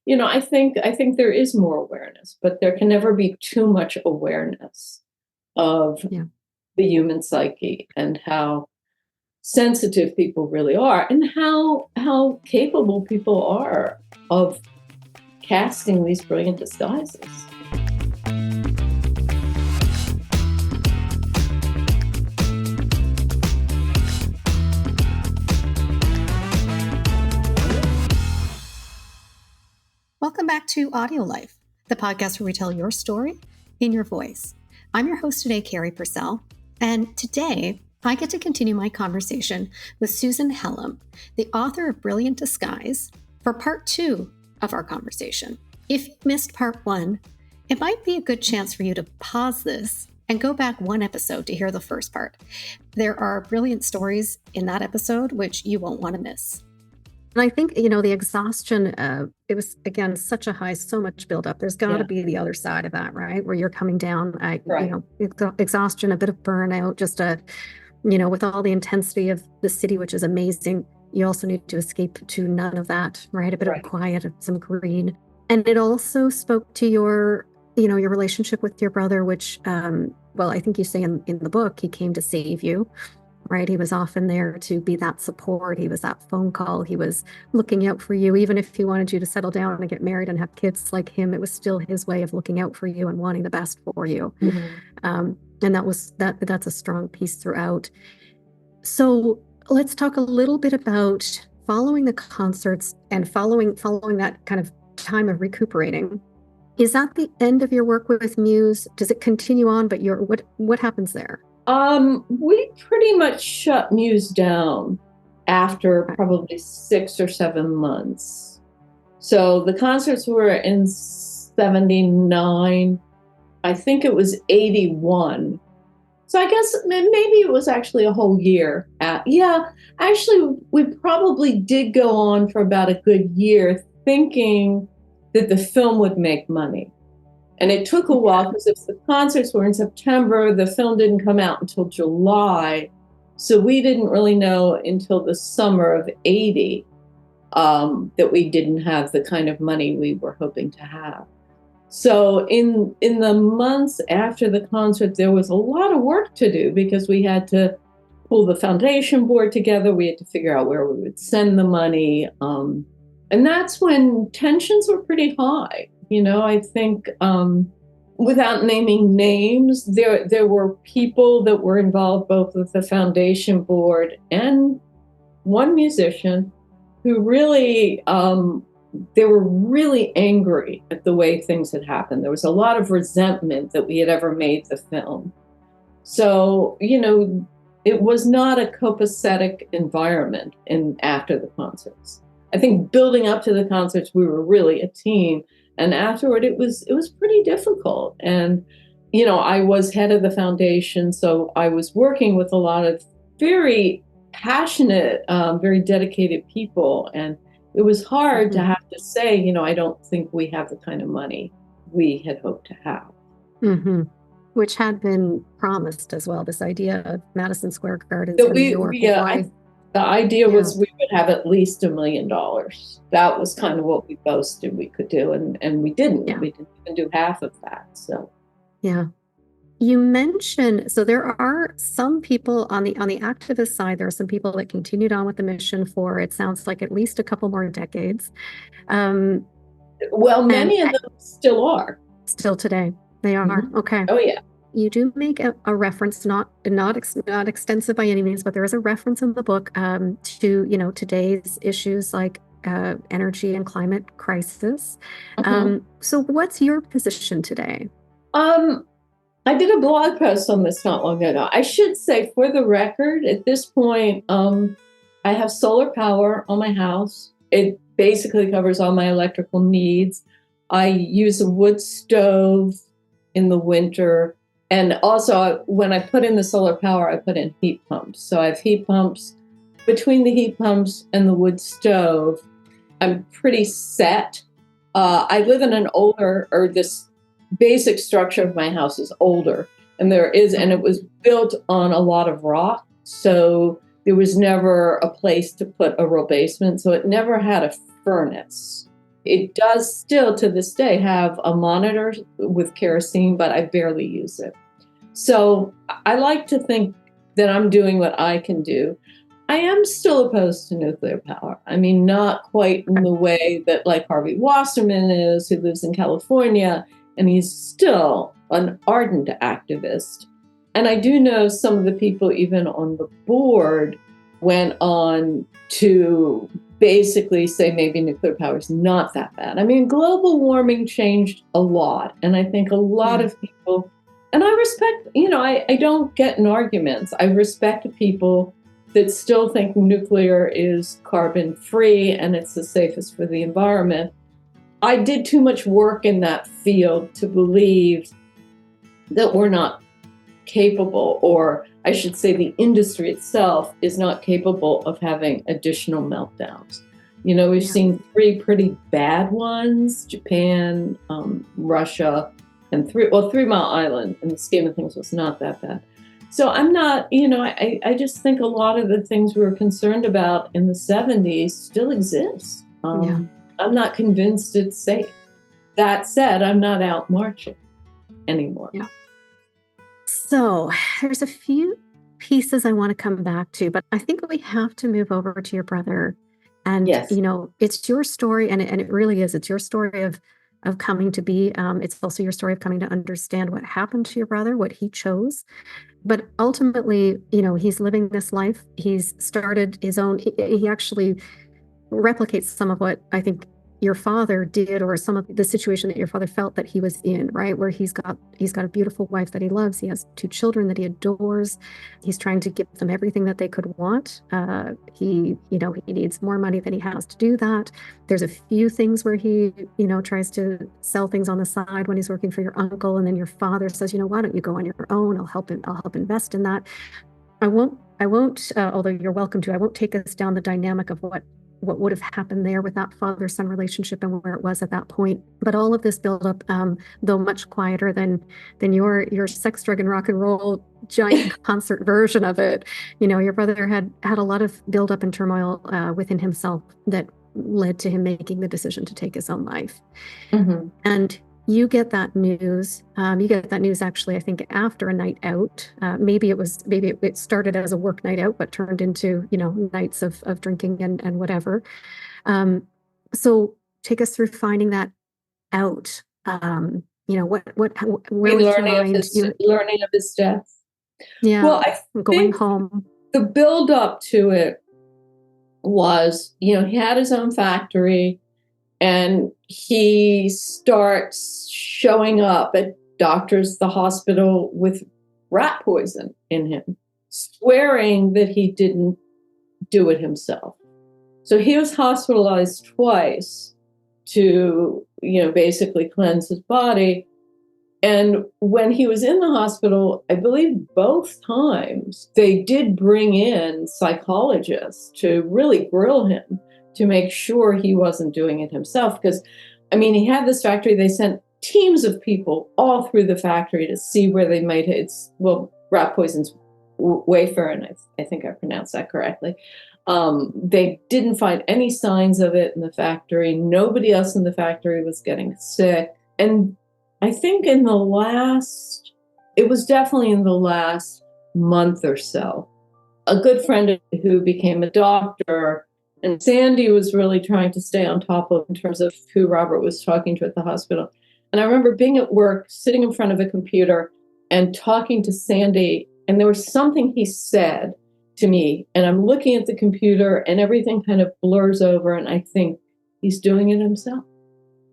I think there is more awareness, but there can never be too much awareness of Yeah. the human psyche and how sensitive people really are and how capable people are of casting these brilliant disguises. Welcome back to AudioLife, the podcast where we tell your story in your voice. I'm your host today, Carrie Purcell, and today I get to continue my conversation with Susan Kellam, the author of Brilliant Disguise, for part 2 of our conversation. If you missed part 1, it might be a good chance for you to pause this and go back 1 episode to hear the first part. There are brilliant stories in that episode, which you won't want to miss. And I think, the exhaustion, it was, again, such a high, so much buildup. There's got to be the other side of that, right? Where you're coming down, Right. Exhaustion, a bit of burnout, just with all the intensity of the city, which is amazing. You also need to escape to none of that, right? A bit of quiet, some green. And it also spoke to your relationship with your brother, which, I think you say in the book, he came to save you. Right. He was often there to be that support. He was that phone call. He was looking out for you. Even if he wanted you to settle down and get married and have kids like him, it was still his way of looking out for you and wanting the best for you. Mm-hmm. And that's a strong piece throughout. So let's talk a little bit about following the concerts and following that kind of time of recuperating. Is that the end of your work with Muse? Does it continue on? But what happens there? We pretty much shut Muse down after probably 6 or 7 months. So the concerts were in 79. I think it was 81. So I guess maybe it was actually a whole year. Actually, we probably did go on for about a good year thinking that the film would make money. And it took a while because if the concerts were in September, the film didn't come out until July. So we didn't really know until the summer of 80 that we didn't have the kind of money we were hoping to have. So in the months after the concert, there was a lot of work to do because we had to pull the foundation board together. We had to figure out where we would send the money. And that's when tensions were pretty high. I think without naming names, there were people that were involved both with the foundation board and one musician who really, they were really angry at the way things had happened. There was a lot of resentment that we had ever made the film. So, it was not a copacetic environment after the concerts. I think building up to the concerts, we were really a team. And afterward, it was pretty difficult. And, I was head of the foundation, so I was working with a lot of very passionate, very dedicated people. And it was hard to have to say, I don't think we have the kind of money we had hoped to have. Mm-hmm. Which had been promised as well, this idea of Madison Square Gardens in New York. The idea was we would have at least $1 million. That was kind of what we boasted we could do. And we didn't. We didn't even do half of that. So, yeah. You mentioned, so there are some people on the activist side, there are some people that continued on with the mission for, it sounds like, at least a couple more decades. Many of them still are. Still today. They are. Mm-hmm. Okay. Oh, yeah. You do make a reference, not extensive by any means, but there is a reference in the book to today's issues like energy and climate crisis. So what's your position today? I did a blog post on this not long ago. I should say, for the record, at this point, I have solar power on my house. It basically covers all my electrical needs. I use a wood stove in the winter. And also, when I put in the solar power, I put in heat pumps. So I have heat pumps. Between the heat pumps and the wood stove, I'm pretty set. I live in this basic structure of my house is older. And it was built on a lot of rock. So there was never a place to put a real basement. So it never had a furnace. It does still to this day have a monitor with kerosene, but I barely use it. So I like to think that I'm doing what I can do. I am still opposed to nuclear power. I mean, not quite in the way that like Harvey Wasserman is, who lives in California, and he's still an ardent activist. And I do know some of the people even on the board went on to basically say maybe nuclear power is not that bad. I mean, global warming changed a lot. And I think a lot of people, and I respect, I don't get in arguments. I respect people that still think nuclear is carbon free and it's the safest for the environment. I did too much work in that field to believe that we're not capable, or I should say the industry itself is not capable of having additional meltdowns. We've seen 3 pretty bad ones, Japan, Russia, and Three Mile Island, in the scheme of things, was not that bad. So I'm not, I just think a lot of the things we were concerned about in the 70s still exist. I'm not convinced it's safe. That said, I'm not out marching anymore. Yeah. So there's a few pieces I want to come back to, but I think we have to move over to your brother. And, Yes. It's your story, and it really is. It's your story of coming to be. It's also your story of coming to understand what happened to your brother, what he chose. But ultimately, he's living this life. He's started his own. He actually replicates some of what I think your father did, or some of the situation that your father felt that he was in, right? Where he's got a beautiful wife that he loves. He has 2 children that he adores. He's trying to give them everything that they could want. He needs more money than he has to do that. There's a few things where he, tries to sell things on the side when he's working for your uncle. And then your father says, why don't you go on your own? I'll help invest in that. I won't, although you're welcome to, I won't take us down the dynamic of what would have happened there with that father-son relationship and where it was at that point. But all of this buildup, though much quieter than your sex, drug, and rock and roll giant concert version of it, your brother had a lot of buildup and turmoil within himself that led to him making the decision to take his own life. Mm-hmm. And you get that news. Actually, I think after a night out. Maybe it started as a work night out, but turned into nights of drinking and whatever. So take us through finding that out. Where was your mind? Learning of his death. Yeah. Well, going home. The build up to it was, he had his own factory. And he starts showing up at the hospital with rat poison in him, swearing that he didn't do it himself. So he was hospitalized twice to, basically cleanse his body. And when he was in the hospital, I believe both times, they did bring in psychologists to really grill him, to make sure he wasn't doing it himself. Because, he had this factory. They sent teams of people all through the factory to see where they might hit. Rat poison's wafer, and I think I pronounced that correctly. They didn't find any signs of it in the factory. Nobody else in the factory was getting sick. And I think it was definitely in the last month or so, a good friend who became a doctor, and Sandy was really trying to stay on top of in terms of who Robert was talking to at the hospital. And I remember being at work, sitting in front of a computer and talking to Sandy. And there was something he said to me. And I'm looking at the computer and everything kind of blurs over. And I think he's doing it himself.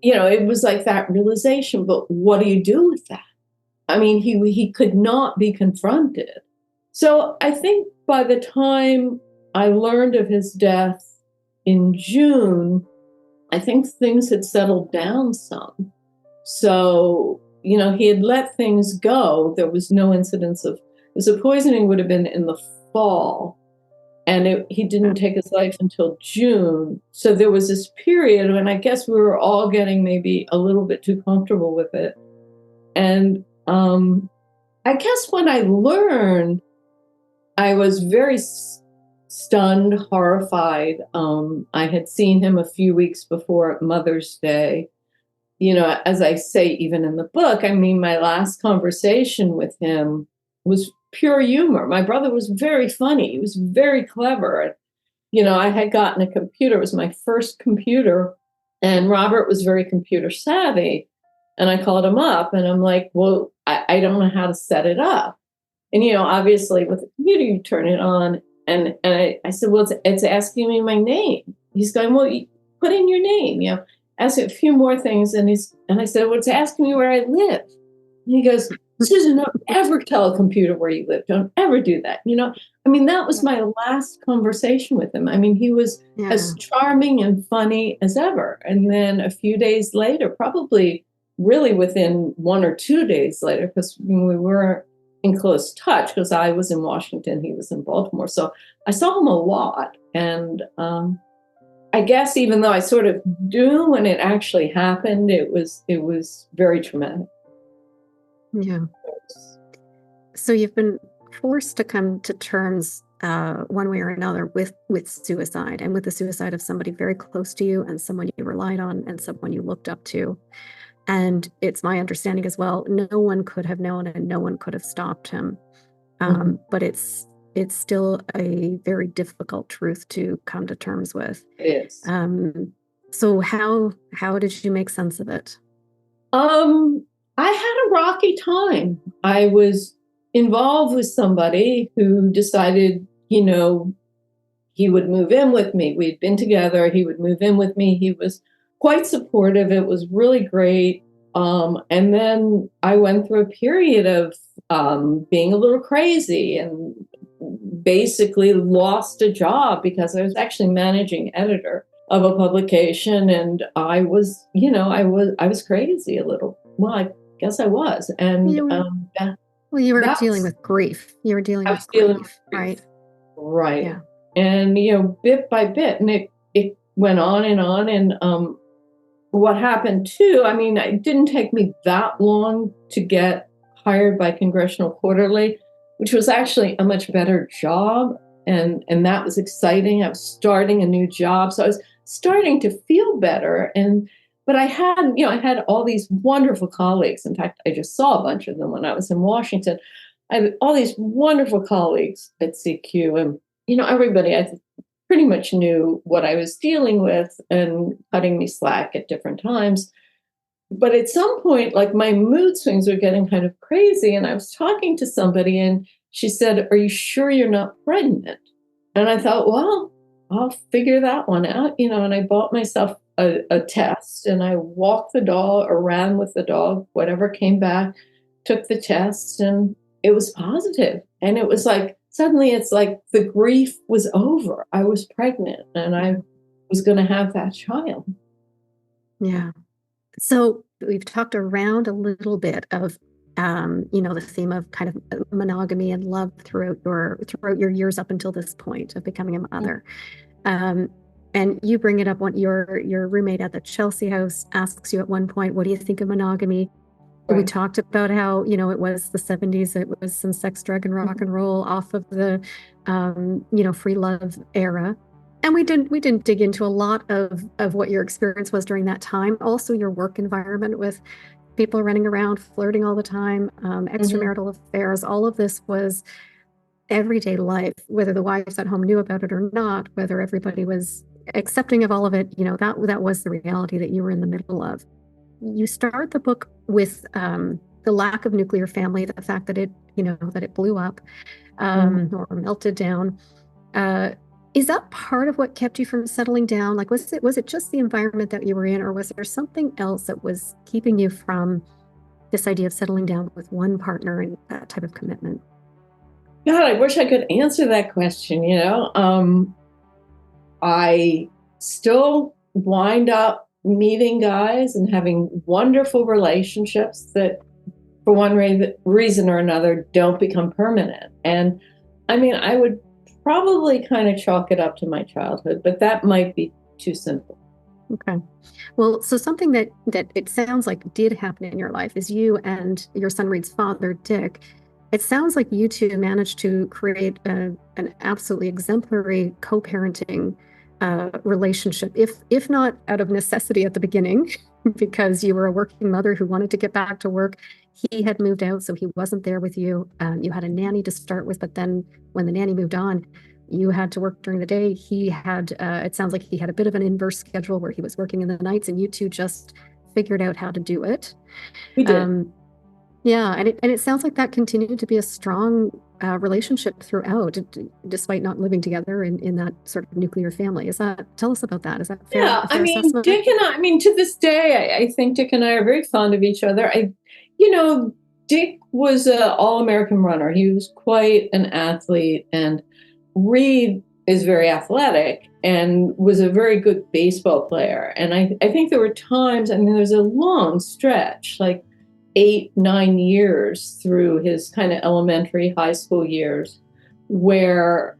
It was like that realization. But what do you do with that? He could not be confronted. So I think by the time I learned of his death in June, I think things had settled down some. So, he had let things go. There was no incidence of, the poisoning would have been in the fall, and he didn't take his life until June. So there was this period when I guess we were all getting maybe a little bit too comfortable with it. And I guess when I learned, I was very stunned, horrified. I had seen him a few weeks before Mother's Day. As I say, even in the book, I mean, my last conversation with him was pure humor. My brother was very funny. He was very clever. I had gotten a computer. It was my first computer, and Robert was very computer savvy. And I called him up and I'm like, well, I don't know how to set it up. And, obviously with the computer, you turn it on. And I said, well, it's asking me my name. He's going, well, you put in your name, ask a few more things. And I said, well, it's asking me where I live. And he goes, Susan, don't ever tell a computer where you live. Don't ever do that. I mean, that was my last conversation with him. I mean, he was as charming and funny as ever. And then a few days later, probably really within 1 or 2 days later, because we were in close touch, because I was in Washington, he was in Baltimore. So I saw him a lot. And I guess even though I sort of knew when it actually happened, it was very traumatic. Yeah. So you've been forced to come to terms one way or another with suicide, and with the suicide of somebody very close to you and someone you relied on and someone you looked up to. And it's my understanding as well, no one could have known and no one could have stopped him. But it's still a very difficult truth to come to terms with. It is. So how did you make sense of it? I had a rocky time. I was involved with somebody who decided, he would move in with me. We'd been together. He would move in with me. He was quite supportive. It was really great. And then I went through a period of being a little crazy and basically lost a job because I was actually managing editor of a publication. And I was crazy a little. Well, I guess I was. And you were dealing with grief. You were dealing with grief, right? Right. Yeah. And, bit by bit, and it went on and on. And what happened too, I mean, it didn't take me that long to get hired by Congressional Quarterly, which was actually a much better job. And that was exciting. I was starting a new job. So I was starting to feel better. But I had all these wonderful colleagues. In fact, I just saw a bunch of them when I was in Washington. I had all these wonderful colleagues at CQ, and everybody I pretty much knew what I was dealing with and cutting me slack at different times. But at some point, like, my mood swings were getting kind of crazy, and I was talking to somebody, and she said, "Are you sure you're not pregnant?" And I thought, well, I'll figure that one out, and I bought myself a test, and I walked the dog or ran with the dog, whatever came back, took the test, and it was positive. And it was like, suddenly it's like the grief was over. I was pregnant and I was going to have that child. Yeah. So we've talked around a little bit of, the theme of kind of monogamy and love throughout your years up until this point of becoming a mother. And you bring it up when your roommate at the Chelsea house asks you at one point, what do you think of monogamy? Right. We talked about how, it was the 70s. It was some sex, drug, and rock and roll off of the, free love era. And we didn't dig into a lot of what your experience was during that time. Also, your work environment with people running around, flirting all the time, extramarital affairs. All of this was everyday life, whether the wives at home knew about it or not, whether everybody was accepting of all of it. That was the reality that you were in the middle of. You start the book with the lack of nuclear family, the fact that it blew up or melted down. Is that part of what kept you from settling down? Like, was it just the environment that you were in, or was there something else that was keeping you from this idea of settling down with one partner and that type of commitment? God, I wish I could answer that question. I still wind up meeting guys and having wonderful relationships that, for one reason or another, don't become permanent. And I mean, I would probably kind of chalk it up to my childhood, but that might be too simple. Okay. Well, so something that it sounds like did happen in your life is you and your son Reed's father, Dick, It sounds like you two managed to create an absolutely exemplary co-parenting relationship, if not out of necessity at the beginning, because you were a working mother who wanted to get back to work. He had moved out, so he wasn't there with you. You had a nanny to start with, but then when the nanny moved on, you had to work during the day. He had, it sounds like he had a bit of an inverse schedule where he was working in the nights, and you two just figured out how to do it. We did. Yeah, and it sounds like that continued to be a strong relationship throughout, despite not living together in that sort of nuclear family. Tell us about that? Is that fair? Yeah, A fair assessment? Dick and I mean, to this day, I think Dick and I are very fond of each other. Dick was an all-American runner. He was quite an athlete, and Reed is very athletic and was a very good baseball player. And I think there were times, there's a long stretch, like 8-9 years through his kind of elementary, high school years, where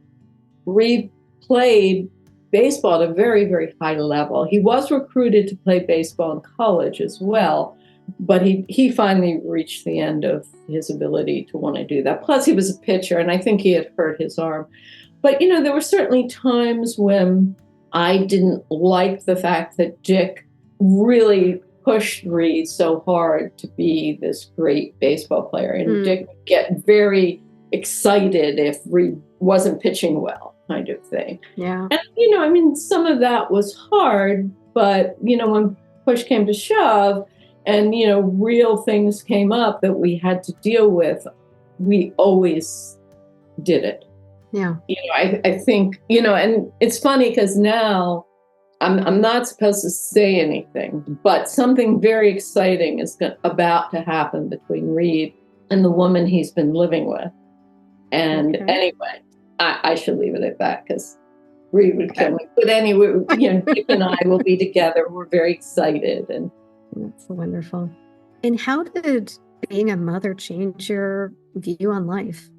Reed played baseball at a very, very high level. He was recruited to play baseball in college as well, but he finally reached the end of his ability to want to do that. Plus, he was a pitcher, and I think he had hurt his arm. But, there were certainly times when I didn't like the fact that Dick really pushed Reed so hard to be this great baseball player. And Dick would get very excited if Reed wasn't pitching well, kind of thing. Yeah. And, some of that was hard, but, when push came to shove and, real things came up that we had to deal with, we always did it. Yeah. I think, and it's funny because now I'm not supposed to say anything, but something very exciting is about to happen between Reed and the woman he's been living with. And anyway, I should leave it at that because Reed would kill me. But anyway, Dick and I will be together. We're very excited. And that's wonderful. And how did being a mother change your view on life?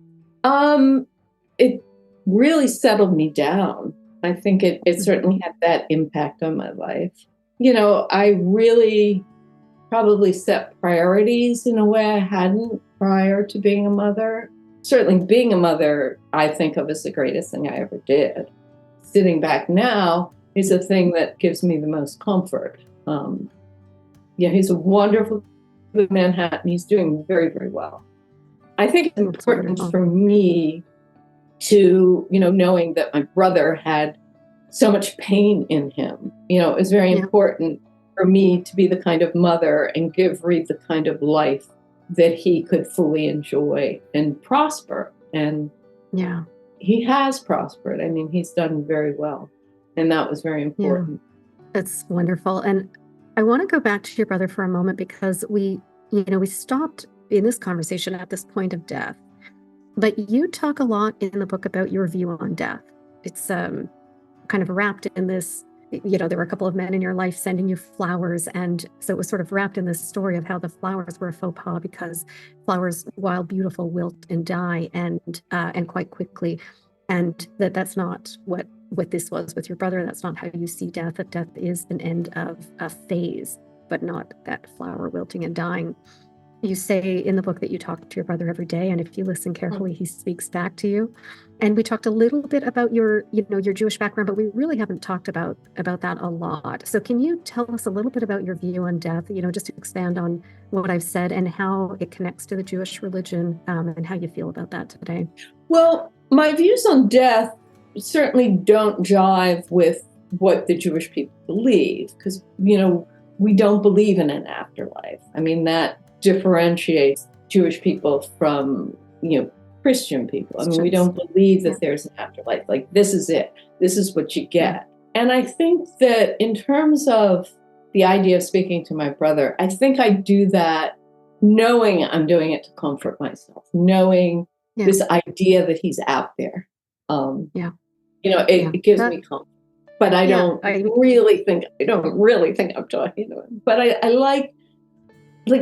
It really settled me down. I think it certainly had that impact on my life. I really probably set priorities in a way I hadn't prior to being a mother. Certainly being a mother, I think of as the greatest thing I ever did. Sitting back now is the thing that gives me the most comfort. He's a wonderful Manhattan. He's doing very, very well. I think it's important for me to, knowing that my brother had so much pain in him. It was very important for me to be the kind of mother and give Reed the kind of life that he could fully enjoy and prosper. And he has prospered. He's done very well. And that was very important. Yeah. That's wonderful. And I want to go back to your brother for a moment because we stopped in this conversation at this point of death. But you talk a lot in the book about your view on death. It's kind of wrapped in this, there were a couple of men in your life sending you flowers. And so it was sort of wrapped in this story of how the flowers were a faux pas because flowers, while beautiful, wilt and die and quite quickly. And that's not what this was with your brother. That's not how you see death. That death is an end of a phase, but not that flower wilting and dying. You say in the book that you talk to your brother every day, and if you listen carefully, he speaks back to you. And we talked a little bit about your Jewish background, but we really haven't talked about that a lot. So can you tell us a little bit about your view on death, just to expand on what I've said and how it connects to the Jewish religion and how you feel about that today? Well, my views on death certainly don't jive with what the Jewish people believe because, we don't believe in an afterlife. That differentiates Jewish people from, Christian people. We don't believe that there's an afterlife. Like, this is it. This is what you get. And I think that in terms of the idea of speaking to my brother, I think I do that knowing I'm doing it to comfort myself, knowing this idea that he's out there. It gives me comfort. But I don't really think I'm talking to him. But I like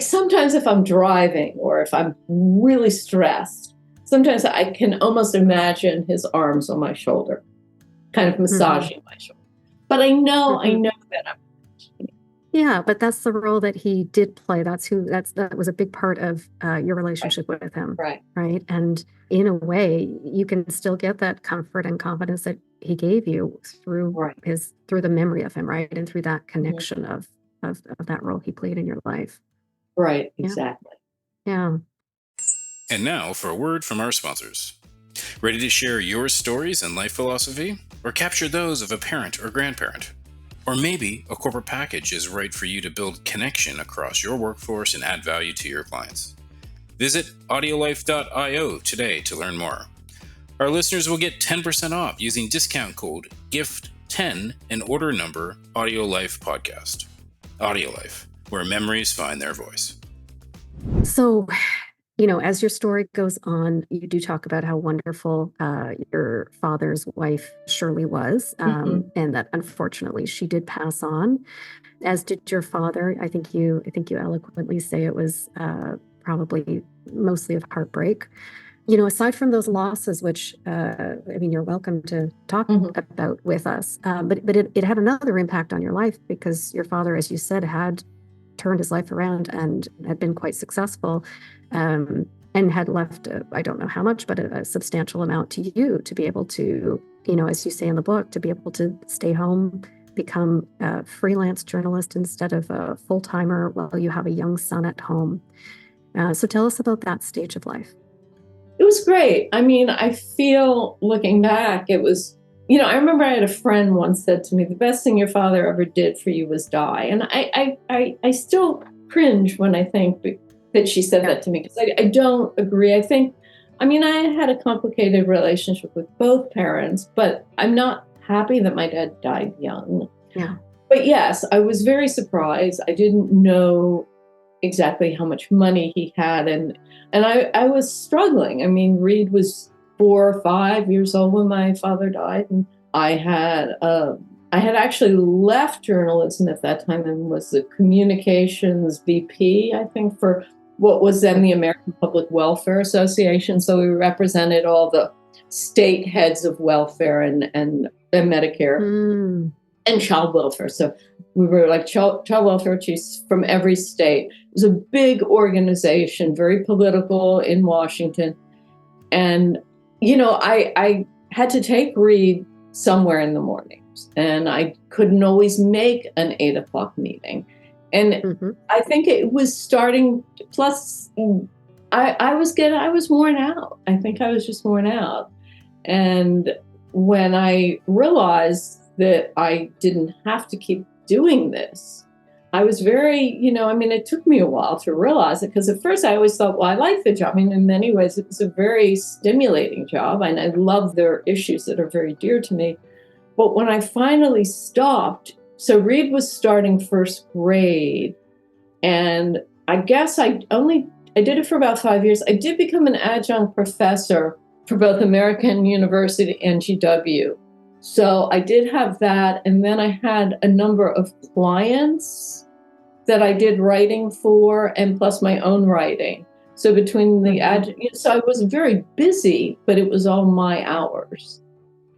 sometimes if I'm driving or if I'm really stressed, sometimes I can almost imagine his arms on my shoulder, kind of massaging my shoulder. But I know that I'm Yeah, but that's the role that he did play. That was a big part of your Right. relationship with him, Right. right? And in a way, you can still get that comfort and confidence that he gave you Right. through the memory of him, right? And through that Mhm. connection of that role he played in your life. Right. Yeah. Exactly. Yeah. And now for a word from our sponsors. Ready to share your stories and life philosophy? Or capture those of a parent or grandparent? Or maybe a corporate package is right for you to build connection across your workforce and add value to your clients. Visit audiolife.io today to learn more. Our listeners will get 10% off using discount code GIFT10 and order number AudioLife Podcast. AudioLife, where memories find their voice. So, as your story goes on, you do talk about how wonderful your father's wife Shirley was, Mhm. and that unfortunately she did pass on, as did your father. I think you eloquently say it was probably mostly of heartbreak. Aside from those losses, which you're welcome to talk Mhm. about with us, but it had another impact on your life because your father, as you said, had turned his life around and had been quite successful, and had left, I don't know how much, but a substantial amount to you to be able to, as you say in the book, to be able to stay home, become a freelance journalist instead of a full-timer while you have a young son at home. So tell us about that stage of life. It was great. I mean, I feel looking back, it was, I remember I had a friend once said to me, the best thing your father ever did for you was die. And I still cringe when I think that she said Yeah. that to me because I don't agree. I had a complicated relationship with both parents, but I'm not happy that my dad died young. Yeah. But yes, I was very surprised. I didn't know exactly how much money he had, and I was struggling. I mean, Reed was 4 or 5 years old when my father died, and I had actually left journalism at that time and was the communications VP, I think, for what was then the American Public Welfare Association. So we represented all the state heads of welfare and Medicare and child welfare. So we were like child welfare chiefs from every state. It was a big organization, very political in Washington. And, I had to take Reed somewhere in the mornings, and I couldn't always make an 8 o'clock meeting. And Mhm. I think it was starting, plus I was worn out. I think I was just worn out. And when I realized that I didn't have to keep doing this, I was very, it took me a while to realize it because at first I always thought, well, I like the job. I mean, in many ways, it was a very stimulating job and I love their issues that are very dear to me. But when I finally stopped, so Reed was starting first grade, and I guess I did it for about 5 years. I did become an adjunct professor for both American University and GW. So I did have that. And then I had a number of clients that I did writing for, and plus my own writing. So between the so I was very busy, but it was all my hours.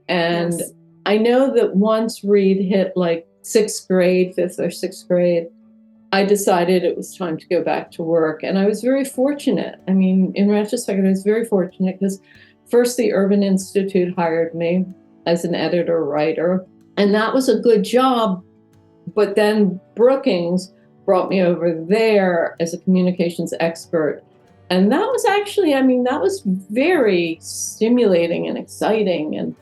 And Yes. I know that once Reed hit like fifth or sixth grade, I decided it was time to go back to work. And I was very fortunate. I mean, in retrospect, I was very fortunate because first the Urban Institute hired me as an editor writer, and that was a good job. But then Brookings brought me over there as a communications expert. And that was actually, that was very stimulating and exciting. And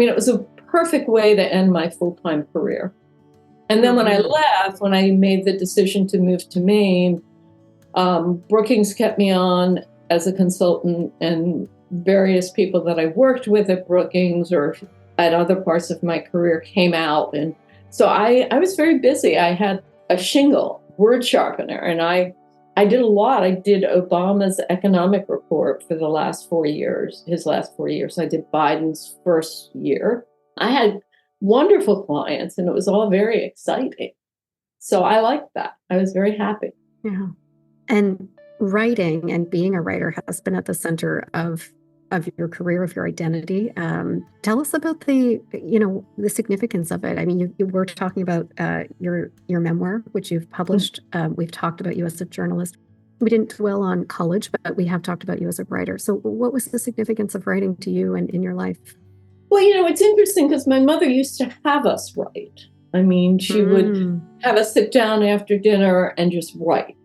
it was a perfect way to end my full-time career. And then when I left, when I made the decision to move to Maine, Brookings kept me on as a consultant, and various people that I worked with at Brookings or at other parts of my career came out. And so I was very busy. I had a shingle, word sharpener, and I did a lot. I did Obama's economic report for the last 4 years, his last 4 years. I did Biden's first year. I had wonderful clients, and it was all very exciting. So I liked that. I was very happy. Yeah. And writing and being a writer has been at the center of of your career, of your identity. Tell us about the significance of it. I mean, you were talking about your memoir, which you've published. We've talked about you as a journalist. We didn't dwell on college, but we have talked about you as a writer. So what was the significance of writing to you and in your life? Well, it's interesting because my mother used to have us write. I mean, she would have us sit down after dinner and just write.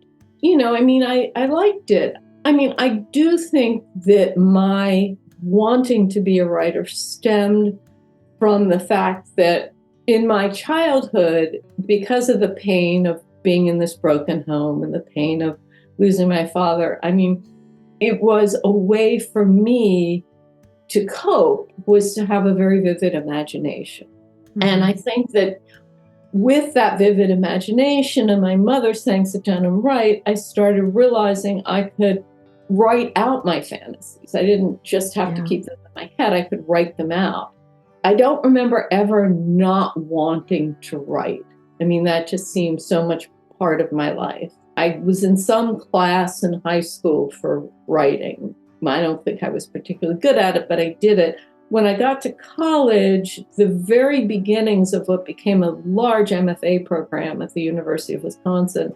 I liked it. I mean, I do think that my wanting to be a writer stemmed from the fact that in my childhood, because of the pain of being in this broken home and the pain of losing my father, I mean, it was a way for me to cope was to have a very vivid imagination. Mm-hmm. And I think that with that vivid imagination and my mother saying, sit down and write, I started realizing I could write out my fantasies. I didn't just have to keep them in my head. I could write them out. I don't remember ever not wanting to write. I mean, that just seems so much part of my life. I was in some class in high school for writing. I don't think I was particularly good at it, but I did it. When I got to college, the very beginnings of what became a large MFA program at the University of Wisconsin,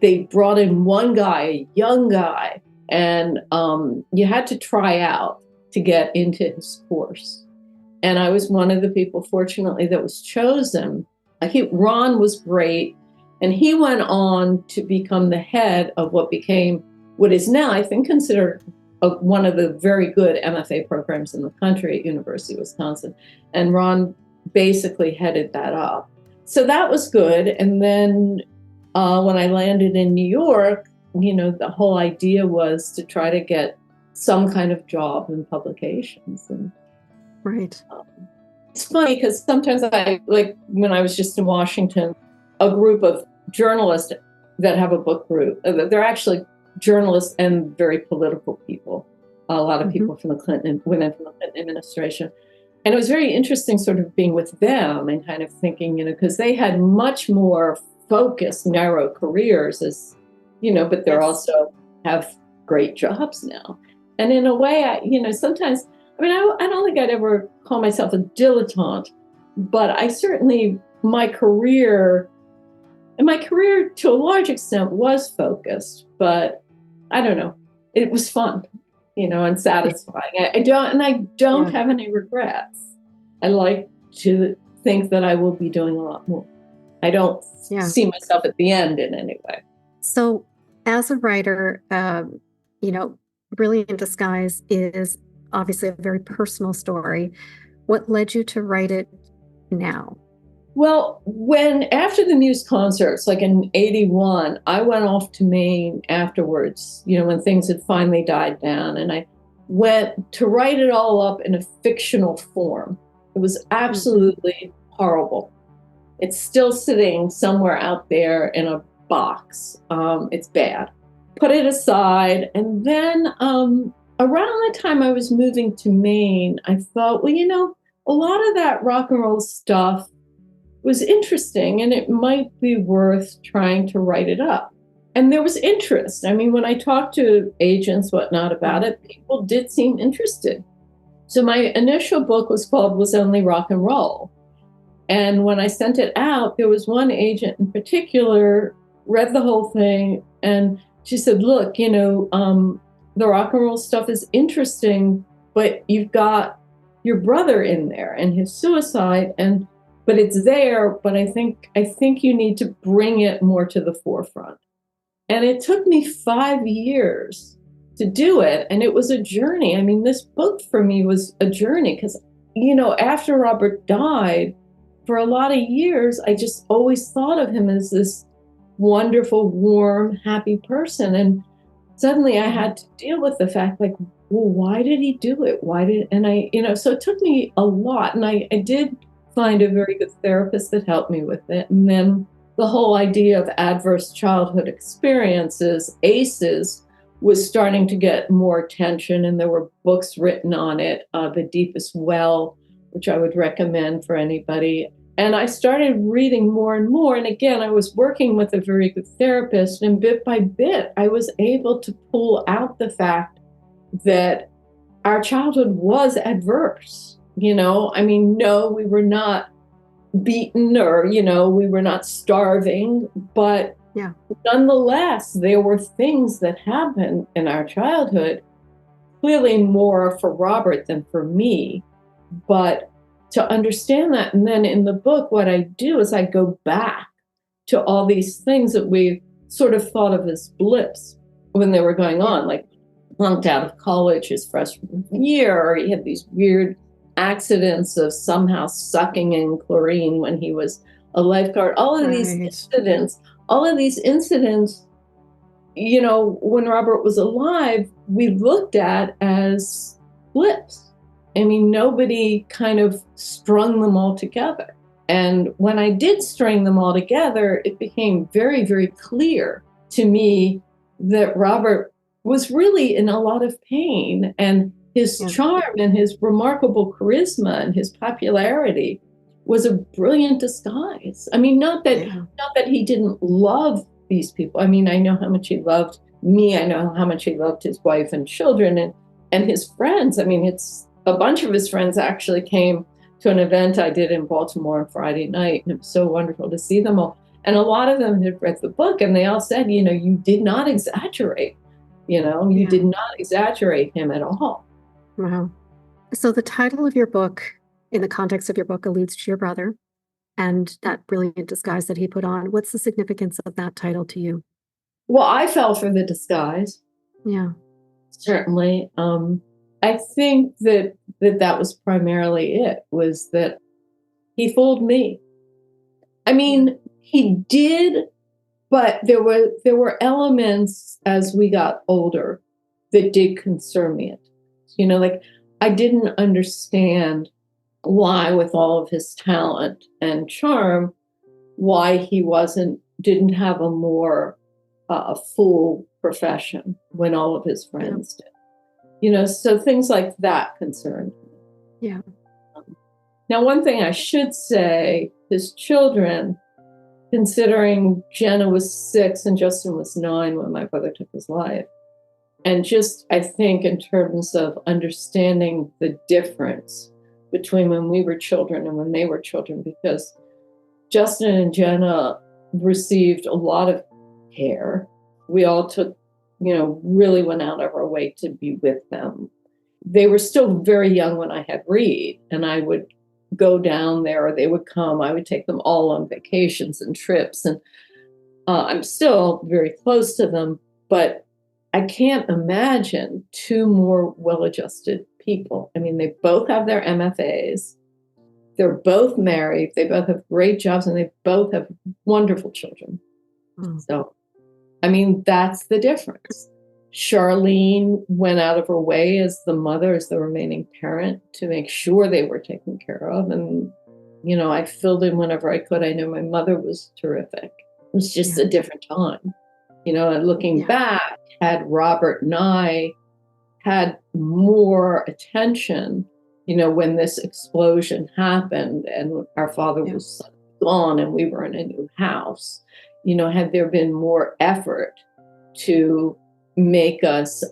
they brought in one guy, a young guy, and you had to try out to get into his course. And I was one of the people, fortunately, that was chosen. Ron was great, and he went on to become the head of what is now, I think, considered one of the very good MFA programs in the country at University of Wisconsin. And Ron basically headed that up. So that was good. And then when I landed in New York, the whole idea was to try to get some kind of job in publications. And right. It's funny because sometimes when I was just in Washington, a group of journalists that have a book group, they're actually journalists and very political people, a lot of people from women from the Clinton administration. And it was very interesting sort of being with them and kind of thinking, because they had much more focused, narrow careers but they're also have great jobs now. And in a way, sometimes, I don't think I'd ever call myself a dilettante, but I certainly, my career to a large extent was focused, but I don't know. It was fun, and satisfying. I don't have any regrets. I like to think that I will be doing a lot more. I don't see myself at the end in any way. So as a writer, Brilliant Disguise is obviously a very personal story. What led you to write it now? Well, after the Muse concerts, like in 81, I went off to Maine afterwards, when things had finally died down, and I went to write it all up in a fictional form. It was absolutely horrible. It's still sitting somewhere out there in a box. It's bad. Put it aside. And then around the time I was moving to Maine, I thought, a lot of that rock and roll stuff was interesting, and it might be worth trying to write it up. And there was interest. I mean, when I talked to agents, whatnot about it, people did seem interested. So my initial book was Only Rock and Roll. And when I sent it out, there was one agent in particular, read the whole thing, and she said, look, the rock and roll stuff is interesting, but you've got your brother in there and his suicide, but it's there, but I think you need to bring it more to the forefront. And it took me 5 years to do it. And it was a journey. I mean, this book for me was a journey because, after Robert died, for a lot of years, I just always thought of him as this wonderful, warm, happy person. And suddenly I had to deal with the fact, well, why did he do it? So it took me a lot. And I did find a very good therapist that helped me with it. And then the whole idea of adverse childhood experiences, ACEs, was starting to get more attention. And there were books written on it, The Deepest Well, which I would recommend for anybody. And I started reading more and more. And again, I was working with a very good therapist. And bit by bit, I was able to pull out the fact that our childhood was adverse. I mean, no, we were not beaten or, we were not starving, but Yeah. nonetheless, there were things that happened in our childhood, clearly more for Robert than for me. But to understand that, and then in the book, what I do is I go back to all these things that we sort of thought of as blips when they were going on, like flunked out of college his freshman year, or he had these weird accidents of somehow sucking in chlorine when he was a lifeguard. All of these incidents, when Robert was alive, we looked at as blips. I mean, nobody kind of strung them all together. And when I did string them all together, it became very, very clear to me that Robert was really in a lot of pain, and his charm and his remarkable charisma and his popularity was a brilliant disguise. I mean, not that he didn't love these people. I mean, I know how much he loved me. I know how much he loved his wife and children and his friends. I mean, it's a bunch of his friends actually came to an event I did in Baltimore on Friday night, and it was so wonderful to see them all. And a lot of them had read the book, and they all said, you did not exaggerate. You did not exaggerate him at all. Wow. So the title of your book, in the context of your book, alludes to your brother and that brilliant disguise that he put on. What's the significance of that title to you? Well, I fell for the disguise. Yeah. Certainly. I think that was primarily it, was that he fooled me. I mean, he did, but there were elements as we got older that did concern me. Like, I didn't understand why, with all of his talent and charm, why he didn't have a more full profession when all of his friends did. So things like that concerned me. Yeah. Now, one thing I should say, his children, considering Jenna was 6 and Justin was 9 when my brother took his life, and just, I think, in terms of understanding the difference between when we were children and when they were children, because Justin and Jenna received a lot of care. We all took, really went out of our way to be with them. They were still very young when I had Reed, and I would go down there, or they would come. I would take them all on vacations and trips, and I'm still very close to them, but I can't imagine 2 more well-adjusted people. I mean, they both have their MFAs. They're both married. They both have great jobs, and they both have wonderful children. So, I mean, that's the difference. Charlene went out of her way as the mother, as the remaining parent, to make sure they were taken care of. And, I filled in whenever I could. I know my mother was terrific. It was just a different time. And looking back, had Robert and I had more attention, when this explosion happened and our father was gone and we were in a new house, had there been more effort to make us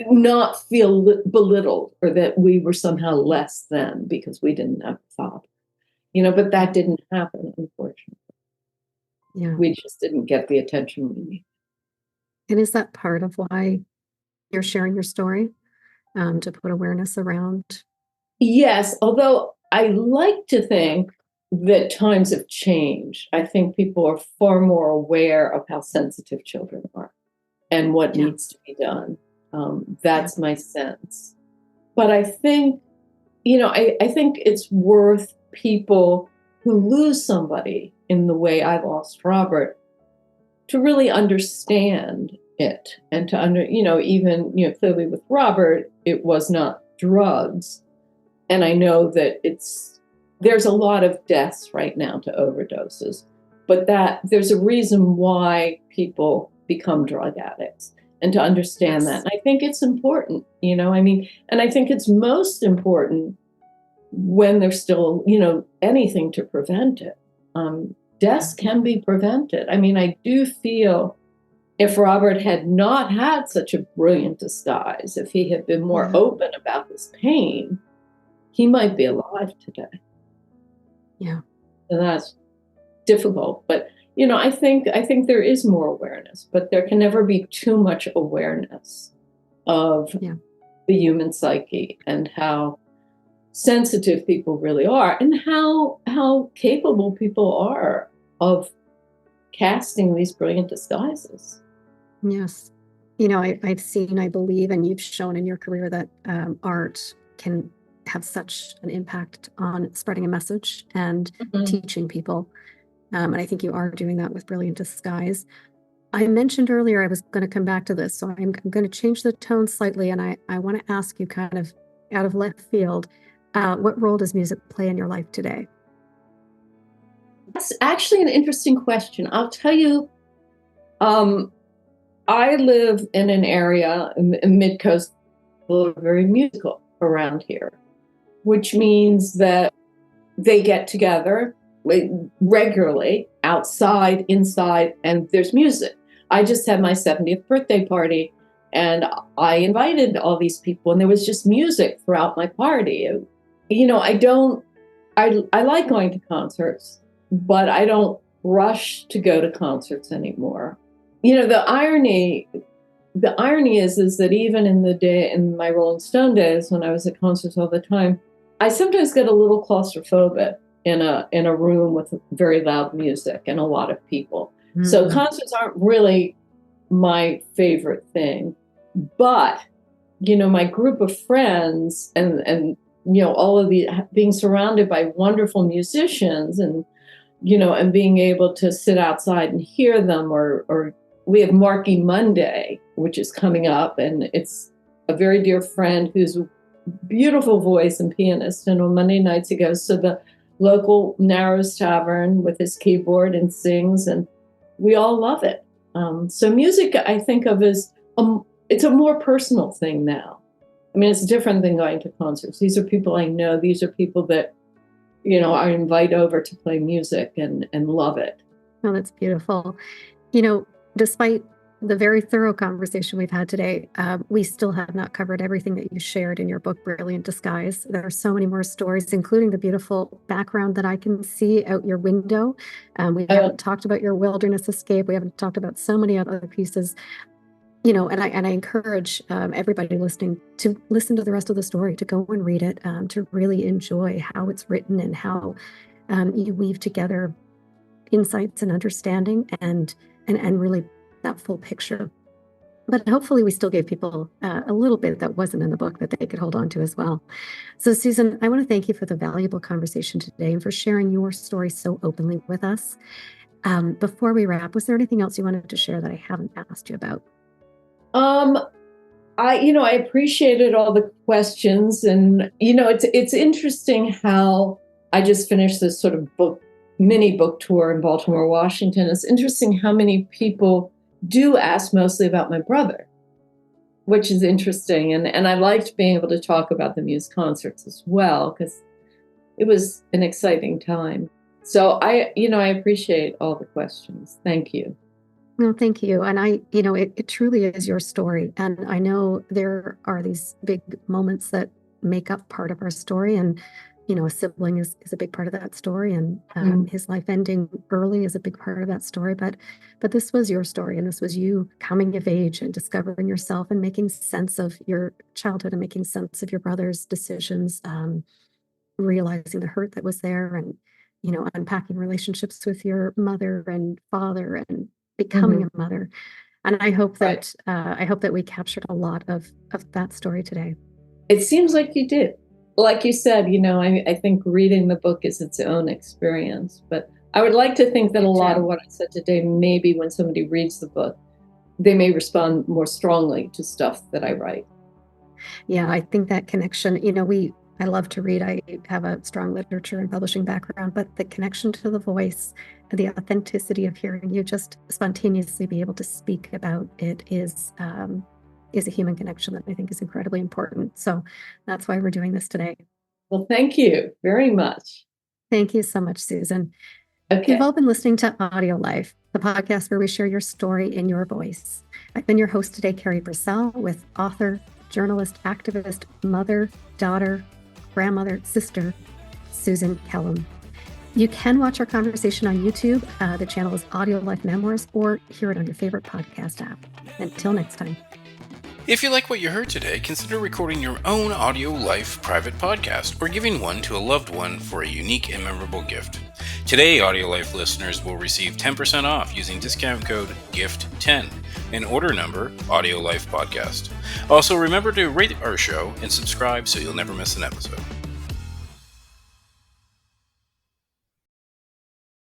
not feel belittled, or that we were somehow less than because we didn't have a father, but that didn't happen, unfortunately. Yeah. We just didn't get the attention we needed. And is that part of why you're sharing your story, to put awareness around? Yes, although I like to think that times have changed. I think people are far more aware of how sensitive children are and what needs to be done. That's my sense. But I think, I think it's worth people who lose somebody in the way I lost Robert to really understand it, and to even clearly with Robert, it was not drugs. And I know that there's a lot of deaths right now to overdoses, but that there's a reason why people become drug addicts, and to understand that. And I think it's important, and I think it's most important when there's still, anything to prevent it. Deaths can be prevented. I mean, I do feel if Robert had not had such a brilliant disguise, if he had been more open about his pain, he might be alive today. Yeah. And that's difficult. But, I think there is more awareness, but there can never be too much awareness of the human psyche and how sensitive people really are and how capable people are of casting these brilliant disguises. Yes. I've seen, I believe, and you've shown in your career that art can have such an impact on spreading a message and teaching people. And I think you are doing that with brilliant disguise. I mentioned earlier I was going to come back to this, so I'm going to change the tone slightly, and I want to ask you kind of out of left field, what role does music play in your life today? That's actually an interesting question. I'll tell you, I live in an area in Mid-Coast, very musical around here, which means that they get together regularly, outside, inside, and there's music. I just had my 70th birthday party, and I invited all these people, and there was just music throughout my party. I like going to concerts, but I don't rush to go to concerts anymore. The irony is that even in my Rolling Stone days, when I was at concerts all the time, I sometimes get a little claustrophobic in a room with very loud music and a lot of people. So concerts aren't really my favorite thing. But, my group of friends and all of the being surrounded by wonderful musicians and being able to sit outside and hear them, or we have Marky Monday, which is coming up, and it's a very dear friend who's a beautiful voice and pianist. And on Monday nights, he goes to the local Narrows Tavern with his keyboard and sings, and we all love it. So music, I think of as it's a more personal thing now. I mean, it's different than going to concerts. These are people I know. These are people that, I invite over to play music and love it. Oh, that's beautiful. Despite the very thorough conversation we've had today, we still have not covered everything that you shared in your book, Brilliant Disguise. There are so many more stories, including the beautiful background that I can see out your window. We haven't talked about your wilderness escape. We haven't talked about so many other pieces. And I encourage everybody listening to listen to the rest of the story, to go and read it, to really enjoy how it's written and how you weave together insights and understanding and really that full picture. But hopefully we still gave people a little bit that wasn't in the book that they could hold on to as well. So Susan, I want to thank you for the valuable conversation today and for sharing your story so openly with us. Before we wrap, was there anything else you wanted to share that I haven't asked you about? I appreciated all the questions, and it's interesting how I just finished this sort of mini book tour in Baltimore, Washington. It's interesting how many people do ask mostly about my brother, which is interesting, and I liked being able to talk about the Muse concerts as well, because it was an exciting time. So I appreciate all the questions. Thank you. No, thank you. And it truly is your story. And I know there are these big moments that make up part of our story. And, a sibling is a big part of that story. And his life ending early is a big part of that story. But this was your story. And this was you coming of age and discovering yourself and making sense of your childhood and making sense of your brother's decisions, realizing the hurt that was there and, unpacking relationships with your mother and father and becoming a mother. And I hope that we captured a lot of that story today. It seems like you did. Like you said, I think reading the book is its own experience, but I would like to think that a lot of what I said today, maybe when somebody reads the book, they may respond more strongly to stuff that I write. Yeah, I think that connection, I love to read. I have a strong literature and publishing background, but the connection to the voice, the authenticity of hearing you just spontaneously be able to speak about it is a human connection that I think is incredibly important. So that's why we're doing this today. Well, thank you very much. Thank you so much, Susan. Okay. You've all been listening to Audio Life, the podcast where we share your story in your voice. I've been your host today, Carrie Purcell, with author, journalist, activist, mother, daughter, grandmother, sister, Susan Kellam. You can watch our conversation on YouTube. The channel is AudioLife Memoirs, or hear it on your favorite podcast app. Until next time. If you like what you heard today, consider recording your own AudioLife private podcast or giving one to a loved one for a unique and memorable gift. Today, AudioLife listeners will receive 10% off using discount code GIFT10 and order number AudioLife Podcast. Also, remember to rate our show and subscribe so you'll never miss an episode.